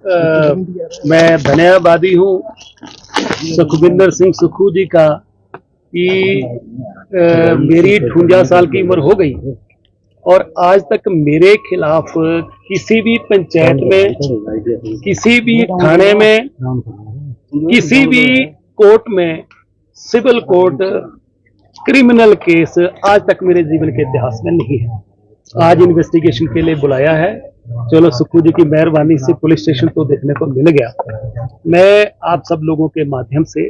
मैं धन्यवादी हूँ सुखविंदर सिंह सुक्खू जी का कि मेरी 58 साल की उम्र हो गई और आज तक मेरे खिलाफ किसी भी पंचायत में, किसी भी थाने में, किसी भी कोर्ट में, सिविल कोर्ट, क्रिमिनल केस आज तक मेरे जीवन के इतिहास में नहीं है। आज इन्वेस्टिगेशन के लिए बुलाया है। चलो सुक्खू जी की मेहरबानी से पुलिस स्टेशन तो देखने को मिल गया। मैं आप सब लोगों के माध्यम से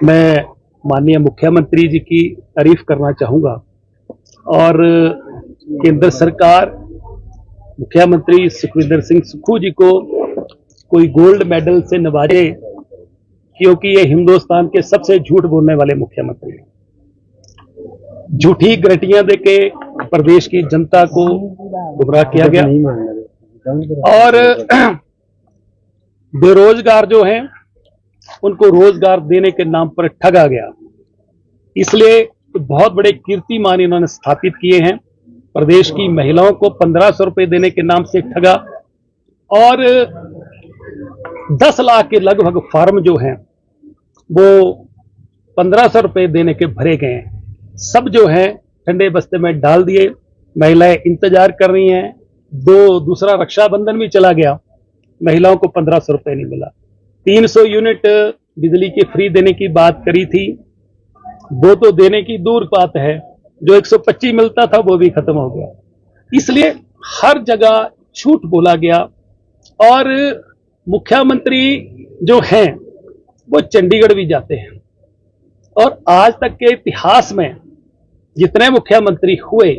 मैं माननीय मुख्यमंत्री जी की तारीफ करना चाहूंगा और केंद्र सरकार मुख्यमंत्री सुखविंदर सिंह सुक्खू जी को कोई गोल्ड मेडल से नवाजे, क्योंकि ये हिंदुस्तान के सबसे झूठ बोलने वाले मुख्यमंत्री हैं। झूठी गारंटियां देके प्रदेश की जनता को गुमराह किया गया और बेरोजगार जो हैं उनको रोजगार देने के नाम पर ठगा गया। इसलिए बहुत बड़े कीर्तिमान इन्होंने स्थापित किए हैं। प्रदेश की महिलाओं को 1500 रुपए देने के नाम से ठगा और 10 लाख के लगभग फार्म जो हैं वो 1500 रुपए देने के भरे गए हैं। सब जो है ठंडे बस्ते में डाल दिए। महिलाएं इंतजार कर रही हैं। दूसरा रक्षाबंधन भी चला गया, महिलाओं को 1500 रुपए नहीं मिला। 300 यूनिट बिजली की फ्री देने की बात करी थी, वो तो देने की दूर बात है। जो 125 मिलता था वो भी खत्म हो गया। इसलिए हर जगह झूठ बोला गया और मुख्यमंत्री जो हैं वो चंडीगढ़ भी जाते हैं और आज तक के इतिहास में जितने मुख्यमंत्री हुए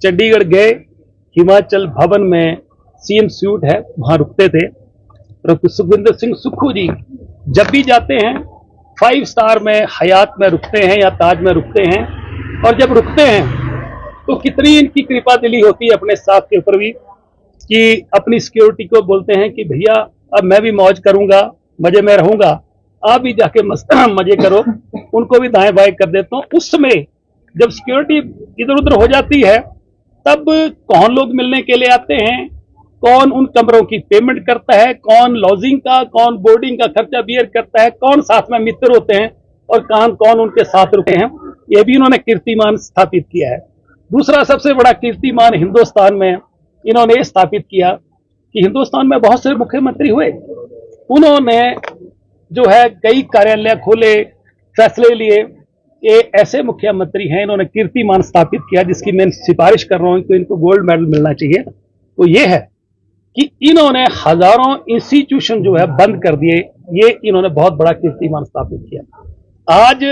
चंडीगढ़ गए, हिमाचल भवन में सीएम स्यूट है वहां रुकते थे। सुखविंदर सिंह सुक्खू जी जब भी जाते हैं 5 स्टार में, हयात में रुकते हैं या ताज में रुकते हैं और जब रुकते हैं तो कितनी इनकी कृपा दिली होती है अपने स्टाफ के ऊपर भी कि अपनी सिक्योरिटी को बोलते हैं कि भैया अब मैं भी मौज करूंगा, मजे में रहूंगा, आप भी जाके मजे करो। उनको भी दाएं बाएं कर देता हूं। उस समय जब सिक्योरिटी इधर उधर हो जाती है तब कौन लोग मिलने के लिए आते हैं, कौन उन कमरों की पेमेंट करता है, कौन लॉजिंग का, कौन बोर्डिंग का खर्चा बियर करता है, कौन साथ में मित्र होते हैं और कौन उनके साथ रुके हैं, यह भी इन्होंने कीर्तिमान स्थापित किया है। दूसरा सबसे बड़ा कीर्तिमान हिंदुस्तान में इन्होंने स्थापित किया कि हिंदुस्तान में बहुत से मुख्यमंत्री हुए, उन्होंने जो है कई कार्यालय खोले, फैसले लिए। ये ऐसे मुख्यमंत्री हैं, इन्होंने कीर्तिमान स्थापित किया जिसकी मैं सिफारिश कर रहा हूं कि इनको गोल्ड मेडल मिलना चाहिए। तो ये है कि इन्होंने हजारों इंस्टीट्यूशन जो है बंद कर दिए। ये इन्होंने बहुत बड़ा कीर्तिमान स्थापित किया। आज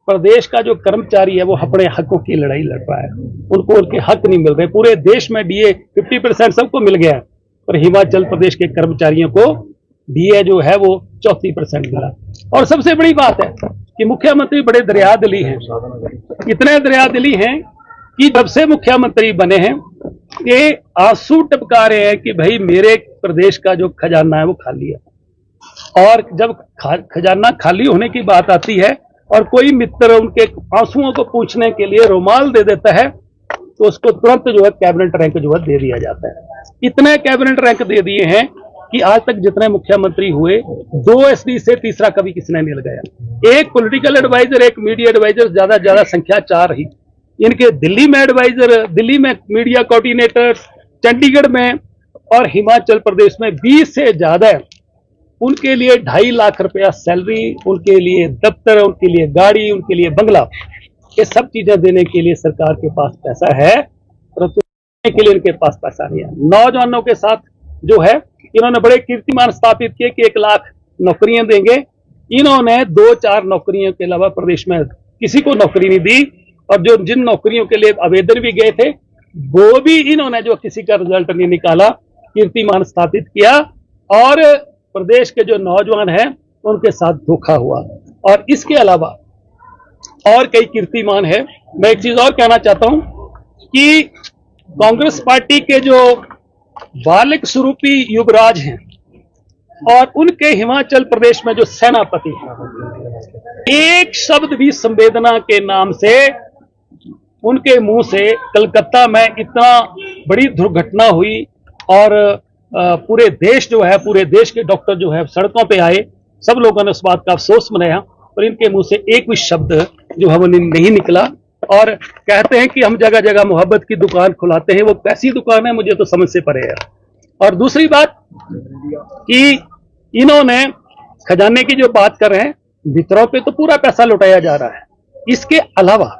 प्रदेश का जो कर्मचारी है वो अपने हकों की लड़ाई लड़ रहा है, उनको उनके हक नहीं मिल रहे। पूरे देश में डीए 50% सबको मिल गया है, पर हिमाचल प्रदेश के कर्मचारियों को डीए जो है वो 34% मिला। और सबसे बड़ी बात है कि मुख्यमंत्री बड़े दरियादिली हैं, इतने दरियादिली हैं कि जब से मुख्यमंत्री बने हैं ये आंसू टपका रहे हैं कि भाई मेरे प्रदेश का जो खजाना है वो खाली है। और जब खजाना खाली होने की बात आती है और कोई मित्र उनके आंसुओं को पूछने के लिए रुमाल दे देता है तो उसको तुरंत जो है कैबिनेट रैंक जो है दे दिया जाता है। इतने कैबिनेट रैंक दे दिए हैं कि आज तक जितने मुख्यमंत्री हुए 2 SD से तीसरा कभी किसी ने नहीं लगाया। एक पॉलिटिकल एडवाइजर, एक मीडिया एडवाइजर, ज्यादा संख्या 4 ही। इनके दिल्ली में एडवाइजर, दिल्ली में मीडिया कोऑर्डिनेटर, चंडीगढ़ में और हिमाचल प्रदेश में 20 से ज्यादा है। उनके लिए 2.5 लाख रुपया सैलरी, उनके लिए दफ्तर, उनके लिए गाड़ी, उनके लिए बंगला, ये सब चीजें देने के लिए सरकार के पास पैसा है, परंतु देने के लिए इनके पास पैसा नहीं है। नौजवानों के साथ जो है इन्होंने बड़े कीर्तिमान स्थापित किए कि 1 लाख नौकरियां देंगे। इन्होंने 2-4 नौकरियों के अलावा प्रदेश में किसी को नौकरी नहीं दी और जो जिन नौकरियों के लिए आवेदन भी गए थे वो भी इन्होंने जो किसी का रिजल्ट नहीं निकाला, कीर्तिमान स्थापित किया और प्रदेश के जो नौजवान हैं उनके साथ धोखा हुआ। और इसके अलावा और कई कीर्तिमान है। मैं एक चीज और कहना चाहता हूं कि कांग्रेस पार्टी के जो बालिक स्वरूपी युवराज हैं और उनके हिमाचल प्रदेश में जो सेनापति हैं, एक शब्द भी संवेदना के नाम से उनके मुंह से कलकत्ता में इतना बड़ी दुर्घटना हुई और पूरे देश जो है, पूरे देश के डॉक्टर जो है सड़कों पे आए, सब लोगों ने उस बात का अफसोस मनाया, और इनके मुंह से एक भी शब्द जो है वो नहीं निकला। और कहते हैं कि हम जगह जगह मोहब्बत की दुकान खुलाते हैं, वो कैसी दुकान है मुझे तो समझ से परे है। और दूसरी बात कि इन्होंने खजाने की जो बात कर रहे हैं, भीतरों पे तो पूरा पैसा लुटाया जा रहा है। इसके अलावा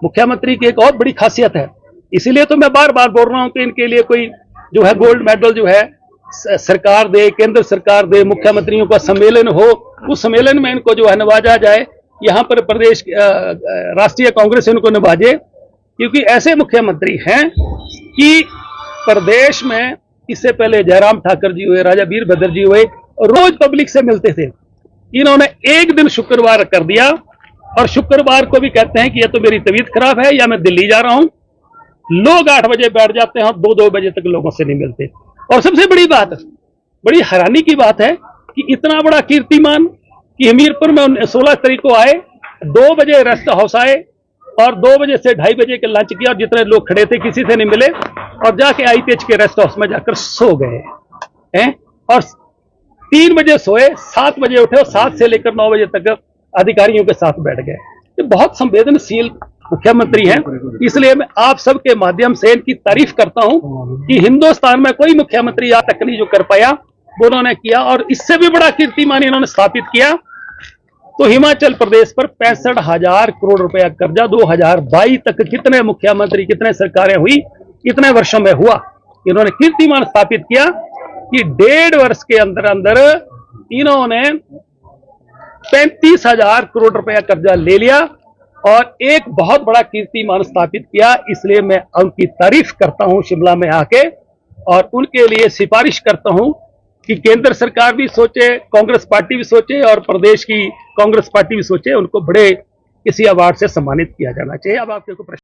मुख्यमंत्री की एक और बड़ी खासियत है, इसीलिए तो मैं बार बार बोल रहा हूं कि इनके लिए कोई जो है गोल्ड मेडल जो है सरकार दे, केंद्र सरकार दे, मुख्यमंत्रियों का सम्मेलन हो, उस सम्मेलन में इनको जो है नवाजा जाए, यहां पर प्रदेश राष्ट्रीय कांग्रेस इनको नवाजे, क्योंकि ऐसे मुख्यमंत्री हैं कि प्रदेश में इससे पहले जयराम ठाकर जी हुए, राजा वीरभद्र जी हुए, रोज पब्लिक से मिलते थे। इन्होंने एक दिन शुक्रवार कर दिया, और शुक्रवार को भी कहते हैं कि यह तो मेरी तबीयत खराब है या मैं दिल्ली जा रहा हूं। लोग 8 बजे बैठ जाते हैं और 2-2 बजे तक लोगों से नहीं मिलते। और सबसे बड़ी बात, बड़ी हैरानी की बात है कि इतना बड़ा कीर्तिमान कि हमीरपुर में 16 तारीख को आए, 2 बजे रेस्ट हाउस आए, और 2 बजे से 2:30 बजे के लंच किया, और जितने लोग खड़े थे किसी से नहीं मिले, और जाके आईपीएच के रेस्ट हाउस में जाकर सो गए हैं। और 3 बजे सोए, 7 बजे उठे, और 7 से लेकर 9 बजे तक अधिकारियों के साथ बैठ गए। ये बहुत संवेदनशील मुख्यमंत्री हैं, इसलिए मैं आप सबके माध्यम से इनकी तारीफ करता हूं कि हिंदुस्तान में कोई मुख्यमंत्री आज तक नहीं जो कर पाया वो उन्होंने किया, और इससे भी बड़ा कीर्तिमान इन्होंने स्थापित किया। तो हिमाचल प्रदेश पर 65,000 करोड़ रुपया कर्जा 2022 तक कितने मुख्यमंत्री, कितने सरकारें हुई, कितने वर्षों में हुआ, इन्होंने कीर्तिमान स्थापित किया कि 1.5 वर्ष के अंदर अंदर इन्होंने 35,000 करोड़ रुपया कर्जा ले लिया और एक बहुत बड़ा कीर्तिमान स्थापित किया। इसलिए मैं उनकी तारीफ करता हूं शिमला में आके, और उनके लिए सिफारिश करता हूं कि केंद्र सरकार भी सोचे, कांग्रेस पार्टी भी सोचे, और प्रदेश की कांग्रेस पार्टी भी सोचे, उनको बड़े किसी अवार्ड से सम्मानित किया जाना चाहिए। अब आपके को प्रश्न